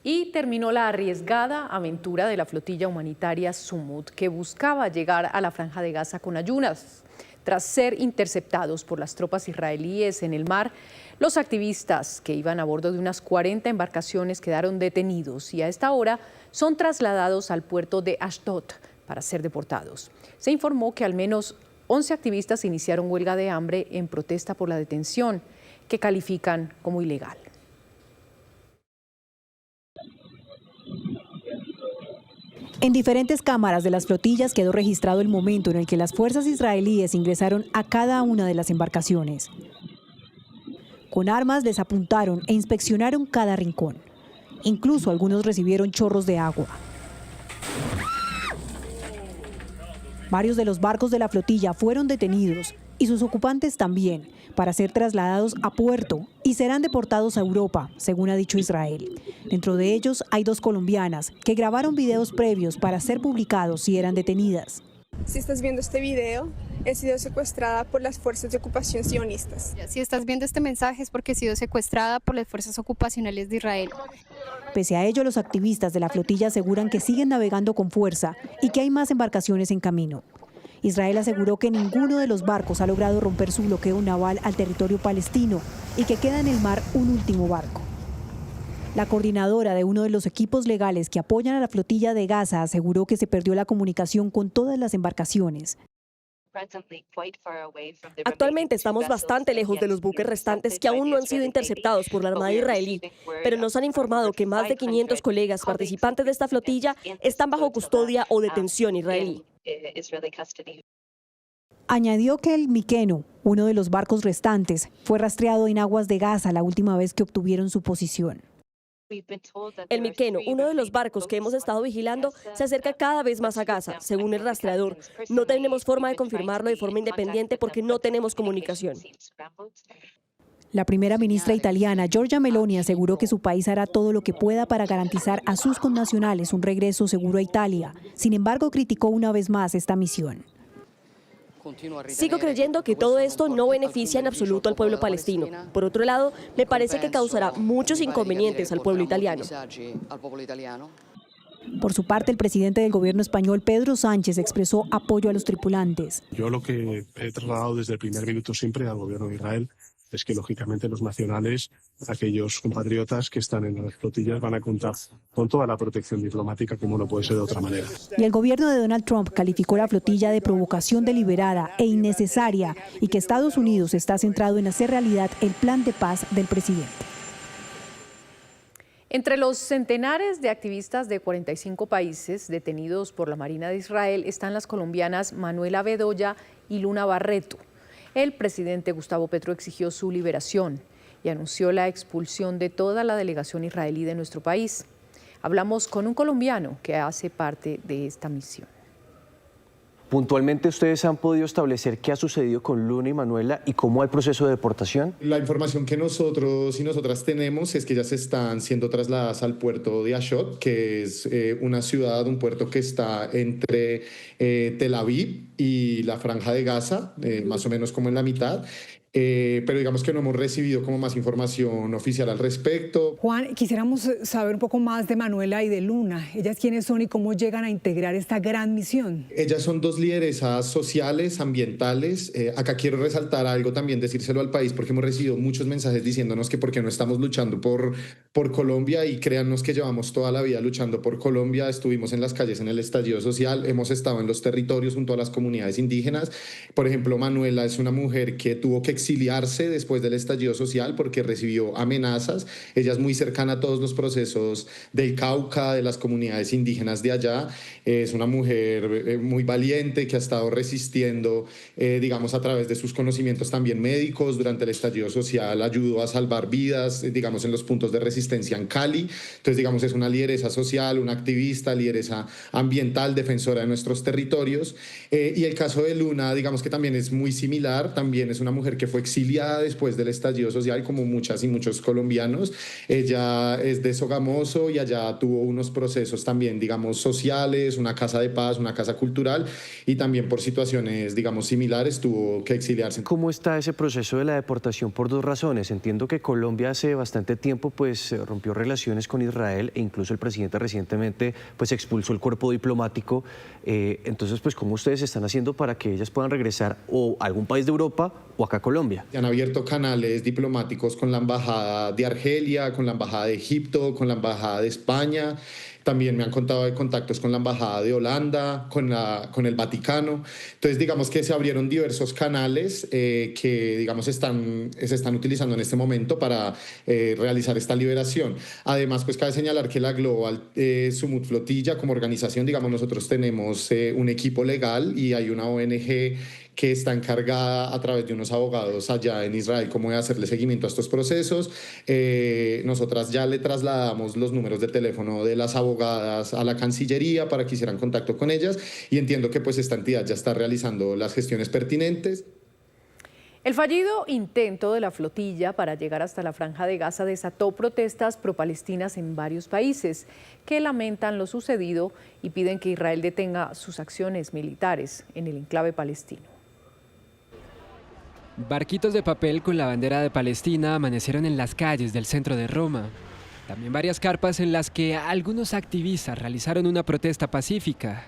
Y terminó la arriesgada aventura de la flotilla humanitaria Sumud, que buscaba llegar a la Franja de Gaza con ayudas. Tras ser interceptados por las tropas israelíes en el mar, los activistas que iban a bordo de unas 40 embarcaciones quedaron detenidos y a esta hora son trasladados al puerto de Ashdod para ser deportados. Se informó que al menos 11 activistas iniciaron huelga de hambre en protesta por la detención, que califican como ilegal. En diferentes cámaras de las flotillas quedó registrado el momento en el que las fuerzas israelíes ingresaron a cada una de las embarcaciones. Con armas les apuntaron e inspeccionaron cada rincón. Incluso algunos recibieron chorros de agua. Varios de los barcos de la flotilla fueron detenidos y sus ocupantes también, para ser trasladados a puerto y serán deportados a Europa, según ha dicho Israel. Dentro de ellos hay 2 colombianas que grabaron videos previos para ser publicados si eran detenidas. Si estás viendo este video, he sido secuestrada por las fuerzas de ocupación sionistas. Si estás viendo este mensaje es porque he sido secuestrada por las fuerzas ocupacionales de Israel. Pese a ello, los activistas de la flotilla aseguran que siguen navegando con fuerza y que hay más embarcaciones en camino. Israel aseguró que ninguno de los barcos ha logrado romper su bloqueo naval al territorio palestino y que queda en el mar un último barco. La coordinadora de uno de los equipos legales que apoyan a la flotilla de Gaza aseguró que se perdió la comunicación con todas las embarcaciones. Actualmente estamos bastante lejos de los buques restantes que aún no han sido interceptados por la Armada israelí, pero nos han informado que más de 500 colegas participantes de esta flotilla están bajo custodia o detención israelí. Añadió que el Mykenno, uno de los barcos restantes, fue rastreado en aguas de Gaza la última vez que obtuvieron su posición. El Mykenno, uno de los barcos que hemos estado vigilando, se acerca cada vez más a Gaza, según el rastreador. No tenemos forma de confirmarlo de forma independiente porque no tenemos comunicación. La primera ministra italiana, Giorgia Meloni, aseguró que su país hará todo lo que pueda para garantizar a sus connacionales un regreso seguro a Italia. Sin embargo, criticó una vez más esta misión. Sigo creyendo que todo esto no beneficia en absoluto al pueblo palestino. Por otro lado, me parece que causará muchos inconvenientes al pueblo italiano. Por su parte, el presidente del gobierno español, Pedro Sánchez, expresó apoyo a los tripulantes. Yo lo que he trasladado desde el primer minuto siempre al gobierno de Israel es que, lógicamente, los nacionales, aquellos compatriotas que están en las flotillas, van a contar con toda la protección diplomática, como no puede ser de otra manera. Y el gobierno de Donald Trump calificó la flotilla de provocación deliberada e innecesaria y que Estados Unidos está centrado en hacer realidad el plan de paz del presidente. Entre los centenares de activistas de 45 países detenidos por la Marina de Israel están las colombianas Manuela Bedoya y Luna Barreto. El presidente Gustavo Petro exigió su liberación y anunció la expulsión de toda la delegación israelí de nuestro país. Hablamos con un colombiano que hace parte de esta misión. Puntualmente, ¿ustedes han podido establecer qué ha sucedido con Luna y Manuela y cómo va el proceso de deportación? La información que nosotros y nosotras tenemos es que ya se están siendo trasladadas al puerto de Ashdod, que es una ciudad, un puerto que está entre Tel Aviv y la Franja de Gaza, más o menos como en la mitad. Pero digamos que no hemos recibido como más información oficial al respecto. Juan, quisiéramos saber un poco más de Manuela y de Luna. ¿Ellas quiénes son y cómo llegan a integrar esta gran misión? Ellas son 2 lideresas sociales, ambientales. Acá quiero resaltar algo también, decírselo al país, porque hemos recibido muchos mensajes diciéndonos que por qué no estamos luchando por Colombia, y créannos que llevamos toda la vida luchando por Colombia. Estuvimos en las calles en el estallido social, hemos estado en los territorios junto a las comunidades indígenas. Por ejemplo, Manuela es una mujer que tuvo que exiliarse después del estallido social porque recibió amenazas. Ella es muy cercana a todos los procesos del Cauca, de las comunidades indígenas de allá. Es una mujer muy valiente que ha estado resistiendo, digamos, a través de sus conocimientos también médicos. Durante el estallido social ayudó a salvar vidas, digamos, en los puntos de resistencia en Cali. Entonces, digamos, es una lideresa social, una activista, lideresa ambiental, defensora de nuestros territorios. Y el caso de Luna, digamos que también es muy similar. También es una mujer que fue exiliada después del estallido social, como muchas y muchos colombianos. Ella es de Sogamoso y allá tuvo unos procesos también, digamos, sociales, una casa de paz, una casa cultural, y también por situaciones, digamos, similares tuvo que exiliarse. ¿Cómo está ese proceso de la deportación? Por dos razones. Entiendo que Colombia hace bastante tiempo pues rompió relaciones con Israel e incluso el presidente recientemente pues expulsó el cuerpo diplomático. Entonces, pues, ¿cómo ustedes están haciendo para que ellas puedan regresar o a algún país de Europa o acá a Colombia? Han abierto canales diplomáticos con la Embajada de Argelia, con la Embajada de Egipto, con la Embajada de España. También me han contado de contactos con la Embajada de Holanda, con el Vaticano. Entonces, digamos que se abrieron diversos canales que, digamos, se están utilizando en este momento para realizar esta liberación. Además, pues cabe señalar que la Global Sumut Flotilla, como organización, digamos, nosotros tenemos un equipo legal y hay una ONG que está encargada a través de unos abogados allá en Israel como de hacerle seguimiento a estos procesos. Nosotras ya le trasladamos los números de teléfono de las abogadas a la Cancillería para que hicieran contacto con ellas, y entiendo que pues esta entidad ya está realizando las gestiones pertinentes. El fallido intento de la flotilla para llegar hasta la Franja de Gaza desató protestas pro-palestinas en varios países que lamentan lo sucedido y piden que Israel detenga sus acciones militares en el enclave palestino. Barquitos de papel con la bandera de Palestina amanecieron en las calles del centro de Roma. También varias carpas en las que algunos activistas realizaron una protesta pacífica.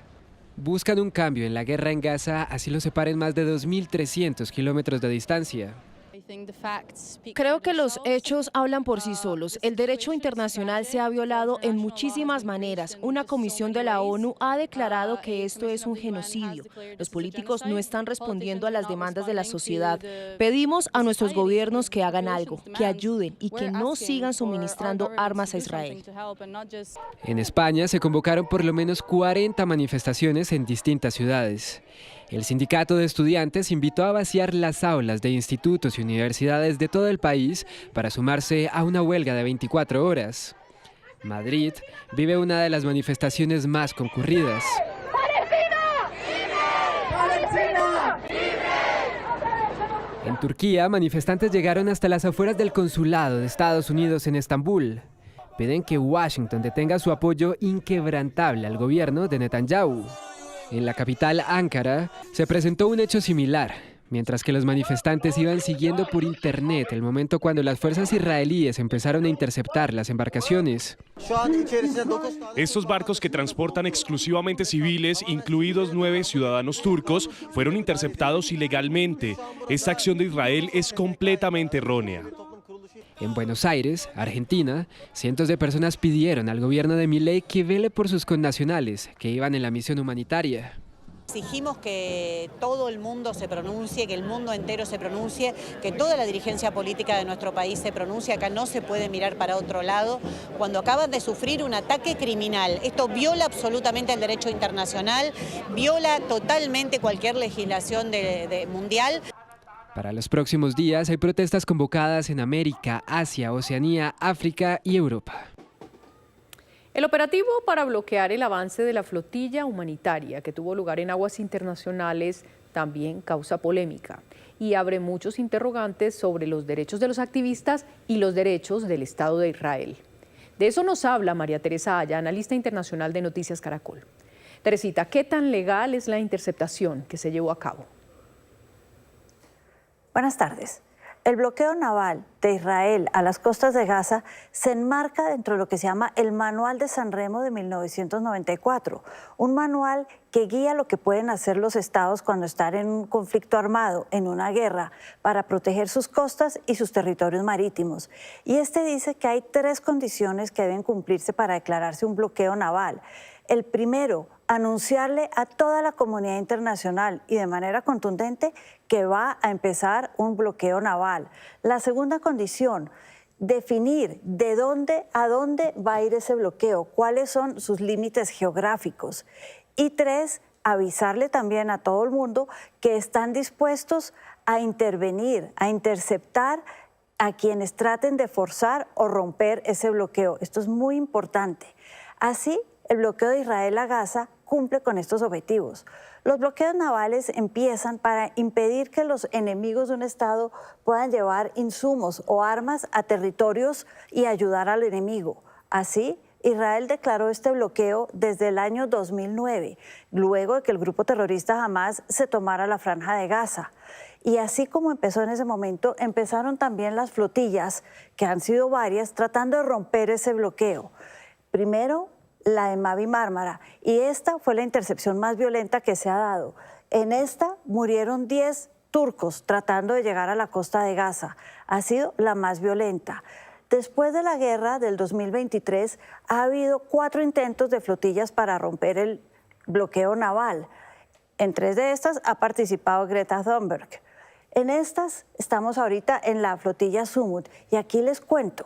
Buscan un cambio en la guerra en Gaza, así lo separen más de 2.300 kilómetros de distancia. Creo que los hechos hablan por sí solos. El derecho internacional se ha violado en muchísimas maneras. Una comisión de la ONU ha declarado que esto es un genocidio. Los políticos no están respondiendo a las demandas de la sociedad. Pedimos a nuestros gobiernos que hagan algo, que ayuden y que no sigan suministrando armas a Israel. En España se convocaron por lo menos 40 manifestaciones en distintas ciudades. El sindicato de estudiantes invitó a vaciar las aulas de institutos y universidades de todo el país para sumarse a una huelga de 24 horas. Madrid vive una de las manifestaciones más concurridas. En Turquía, manifestantes llegaron hasta las afueras del consulado de Estados Unidos en Estambul. Piden que Washington detenga su apoyo inquebrantable al gobierno de Netanyahu. En la capital, Ankara, se presentó un hecho similar, mientras que los manifestantes iban siguiendo por internet el momento cuando las fuerzas israelíes empezaron a interceptar las embarcaciones. Estos barcos que transportan exclusivamente civiles, incluidos 9 ciudadanos turcos, fueron interceptados ilegalmente. Esta acción de Israel es completamente errónea. En Buenos Aires, Argentina, cientos de personas pidieron al gobierno de Milei que vele por sus connacionales que iban en la misión humanitaria. Exigimos que todo el mundo se pronuncie, que el mundo entero se pronuncie, que toda la dirigencia política de nuestro país se pronuncie. Acá no se puede mirar para otro lado cuando acaban de sufrir un ataque criminal. Esto viola absolutamente el derecho internacional, viola totalmente cualquier legislación mundial. Para los próximos días hay protestas convocadas en América, Asia, Oceanía, África y Europa. El operativo para bloquear el avance de la flotilla humanitaria que tuvo lugar en aguas internacionales también causa polémica y abre muchos interrogantes sobre los derechos de los activistas y los derechos del Estado de Israel. De eso nos habla María Teresa Aya, analista internacional de Noticias Caracol. Teresita, ¿qué tan legal es la interceptación que se llevó a cabo? Buenas tardes. El bloqueo naval de Israel a las costas de Gaza se enmarca dentro de lo que se llama el Manual de San Remo de 1994, un manual que guía lo que pueden hacer los estados cuando están en un conflicto armado, en una guerra, para proteger sus costas y sus territorios marítimos. Y este dice que hay 3 condiciones que deben cumplirse para declararse un bloqueo naval. El primero, anunciarle a toda la comunidad internacional y de manera contundente que va a empezar un bloqueo naval. La segunda condición, definir de dónde a dónde va a ir ese bloqueo, cuáles son sus límites geográficos. Y 3, avisarle también a todo el mundo que están dispuestos a intervenir, a interceptar a quienes traten de forzar o romper ese bloqueo. Esto es muy importante. Así, el bloqueo de Israel a Gaza cumple con estos objetivos. Los bloqueos navales empiezan para impedir que los enemigos de un Estado puedan llevar insumos o armas a territorios y ayudar al enemigo. Así, Israel declaró este bloqueo desde el año 2009, luego de que el grupo terrorista Hamás se tomara la Franja de Gaza. Y así como empezó en ese momento, empezaron también las flotillas, que han sido varias, tratando de romper ese bloqueo. Primero, la de Mavi Mármara, y esta fue la intercepción más violenta que se ha dado. En esta murieron 10 turcos tratando de llegar a la costa de Gaza. Ha sido la más violenta. Después de la guerra del 2023, ha habido 4 intentos de flotillas para romper el bloqueo naval. En 3 de estas ha participado Greta Thunberg. En estas estamos ahorita en la flotilla Sumut, y aquí les cuento.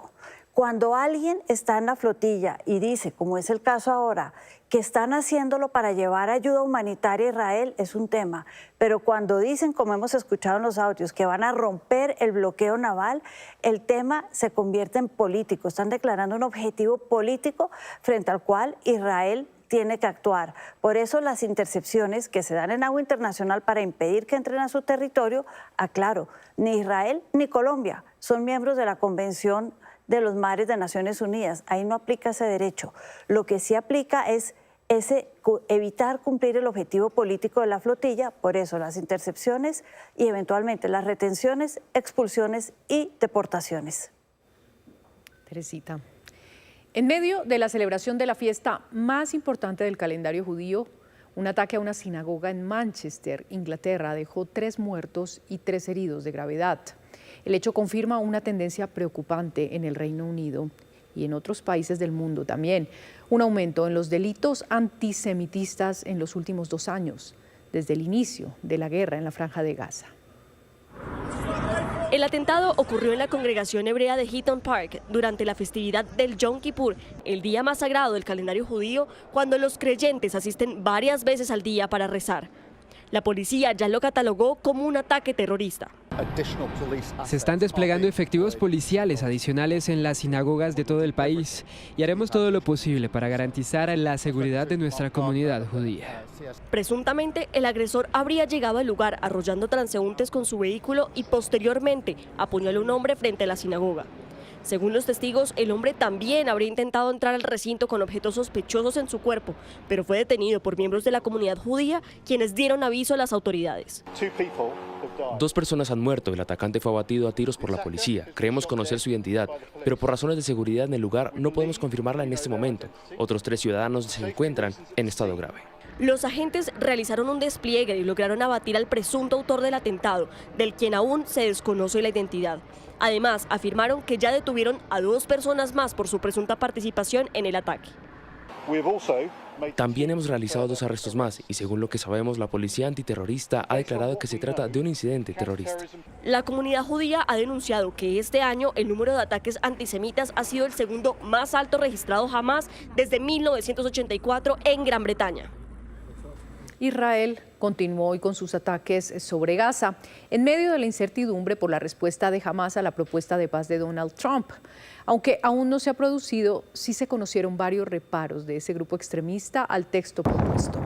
Cuando alguien está en la flotilla y dice, como es el caso ahora, que están haciéndolo para llevar ayuda humanitaria a Israel, es un tema. Pero cuando dicen, como hemos escuchado en los audios, que van a romper el bloqueo naval, el tema se convierte en político. Están declarando un objetivo político frente al cual Israel tiene que actuar. Por eso las intercepciones que se dan en agua internacional para impedir que entren a su territorio, aclaro, ni Israel ni Colombia son miembros de la Convención de los Mares de Naciones Unidas. Ahí no aplica ese derecho. Lo que sí aplica es evitar cumplir el objetivo político de la flotilla, por eso las intercepciones y eventualmente las retenciones, expulsiones y deportaciones. Teresita. En medio de la celebración de la fiesta más importante del calendario judío, un ataque a una sinagoga en Manchester, Inglaterra, dejó 3 muertos y 3 heridos de gravedad. El hecho confirma una tendencia preocupante en el Reino Unido y en otros países del mundo también, un aumento en los delitos antisemitistas en los últimos 2 años, desde el inicio de la guerra en la Franja de Gaza. El atentado ocurrió en la congregación hebrea de Heaton Park durante la festividad del Yom Kippur, el día más sagrado del calendario judío, cuando los creyentes asisten varias veces al día para rezar. La policía ya lo catalogó como un ataque terrorista. Se están desplegando efectivos policiales adicionales en las sinagogas de todo el país y haremos todo lo posible para garantizar la seguridad de nuestra comunidad judía. Presuntamente, el agresor habría llegado al lugar arrollando transeúntes con su vehículo y posteriormente apuñaló a un hombre frente a la sinagoga. Según los testigos, el hombre también habría intentado entrar al recinto con objetos sospechosos en su cuerpo, pero fue detenido por miembros de la comunidad judía, quienes dieron aviso a las autoridades. 2 personas han muerto, el atacante fue abatido a tiros por la policía. Creemos conocer su identidad, pero por razones de seguridad en el lugar no podemos confirmarla en este momento. Otros 3 ciudadanos se encuentran en estado grave. Los agentes realizaron un despliegue y lograron abatir al presunto autor del atentado, del quien aún se desconoce la identidad. Además, afirmaron que ya detuvieron a 2 personas más por su presunta participación en el ataque. También hemos realizado 2 arrestos más y según lo que sabemos, la policía antiterrorista ha declarado que se trata de un incidente terrorista. La comunidad judía ha denunciado que este año el número de ataques antisemitas ha sido el segundo más alto registrado jamás desde 1984 en Gran Bretaña. Israel continuó hoy con sus ataques sobre Gaza, en medio de la incertidumbre por la respuesta de Hamás a la propuesta de paz de Donald Trump. Aunque aún no se ha producido, sí se conocieron varios reparos de ese grupo extremista al texto propuesto.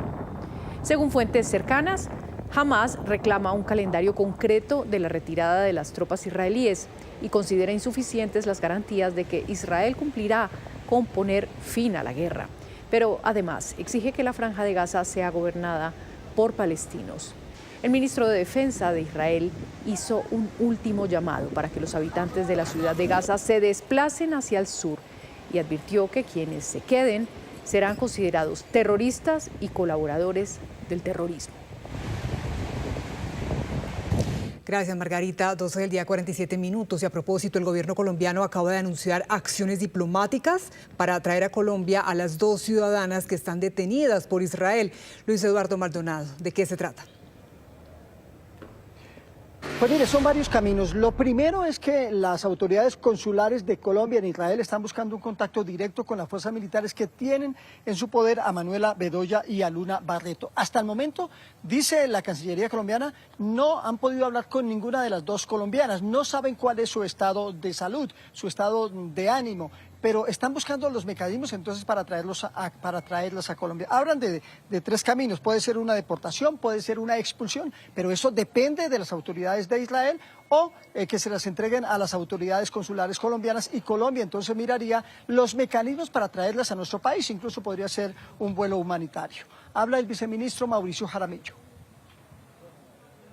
Según fuentes cercanas, Hamás reclama un calendario concreto de la retirada de las tropas israelíes y considera insuficientes las garantías de que Israel cumplirá con poner fin a la guerra. Pero además exige que la Franja de Gaza sea gobernada por palestinos. El ministro de Defensa de Israel hizo un último llamado para que los habitantes de la ciudad de Gaza se desplacen hacia el sur y advirtió que quienes se queden serán considerados terroristas y colaboradores del terrorismo. Gracias, Margarita. 12 del día, 47 minutos. Y a propósito, el gobierno colombiano acaba de anunciar acciones diplomáticas para atraer a Colombia a las 2 ciudadanas que están detenidas por Israel. Luis Eduardo Maldonado, ¿de qué se trata? Pues mire, son varios caminos. Lo primero es que las autoridades consulares de Colombia en Israel están buscando un contacto directo con las fuerzas militares que tienen en su poder a Manuela Bedoya y a Luna Barreto. Hasta el momento, dice la Cancillería colombiana, no han podido hablar con ninguna de las 2 colombianas. No saben cuál es su estado de salud, su estado de ánimo. pero están buscando los mecanismos entonces para traerlas a Colombia. Hablan de 3 caminos, puede ser una deportación, puede ser una expulsión, pero eso depende de las autoridades de Israel o que se las entreguen a las autoridades consulares colombianas, y Colombia entonces miraría los mecanismos para traerlas a nuestro país, incluso podría ser un vuelo humanitario. Habla el viceministro Mauricio Jaramillo.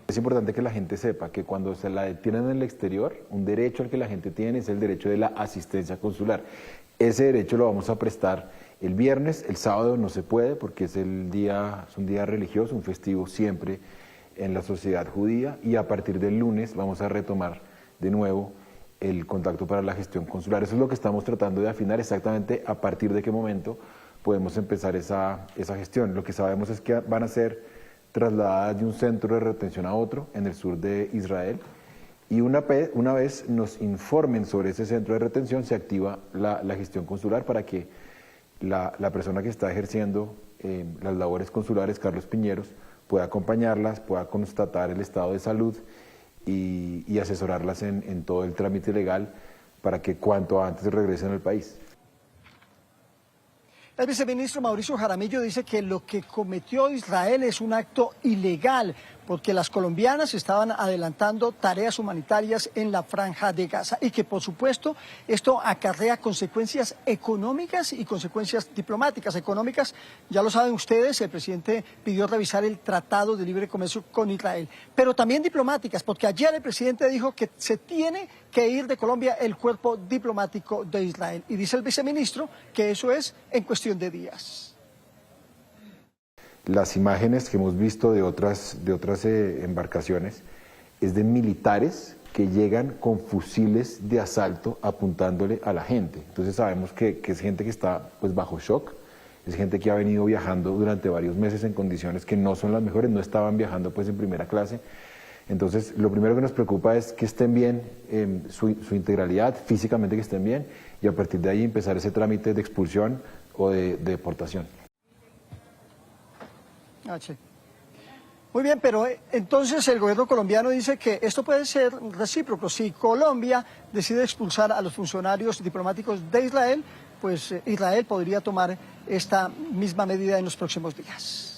Es importante que la gente sepa que cuando se la detienen en el exterior, un derecho al que la gente tiene es el derecho de la asistencia consular. Ese derecho lo vamos a prestar el viernes, el sábado no se puede porque es un día religioso, un festivo siempre en la sociedad judía, y a partir del lunes vamos a retomar de nuevo el contacto para la gestión consular. Eso es lo que estamos tratando de afinar, exactamente a partir de qué momento podemos empezar esa gestión. Lo que sabemos es que van a ser trasladadas de un centro de retención a otro en el sur de Israel, y una vez nos informen sobre ese centro de retención se activa la gestión consular para que la persona que está ejerciendo las labores consulares, Carlos Piñeros, pueda acompañarlas, pueda constatar el estado de salud y asesorarlas en todo el trámite legal para que cuanto antes regresen al país. El viceministro Mauricio Jaramillo dice que lo que cometió Israel es un acto ilegal, porque las colombianas estaban adelantando tareas humanitarias en la Franja de Gaza y que, por supuesto, esto acarrea consecuencias económicas y consecuencias diplomáticas. Económicas, ya lo saben ustedes, el presidente pidió revisar el Tratado de Libre Comercio con Israel, pero también diplomáticas, porque ayer el presidente dijo que se tiene que ir de Colombia el cuerpo diplomático de Israel, y dice el viceministro que eso es en cuestión de días. Las imágenes que hemos visto de otras embarcaciones es de militares que llegan con fusiles de asalto apuntándole a la gente. Entonces sabemos que es gente que está pues bajo shock, es gente que ha venido viajando durante varios meses en condiciones que no son las mejores, no estaban viajando pues en primera clase. Entonces lo primero que nos preocupa es que estén bien, su integralidad, físicamente que estén bien, y a partir de ahí empezar ese trámite de expulsión o de deportación. Muy bien, pero entonces el gobierno colombiano dice que esto puede ser recíproco. Si Colombia decide expulsar a los funcionarios diplomáticos de Israel, pues Israel podría tomar esta misma medida en los próximos días.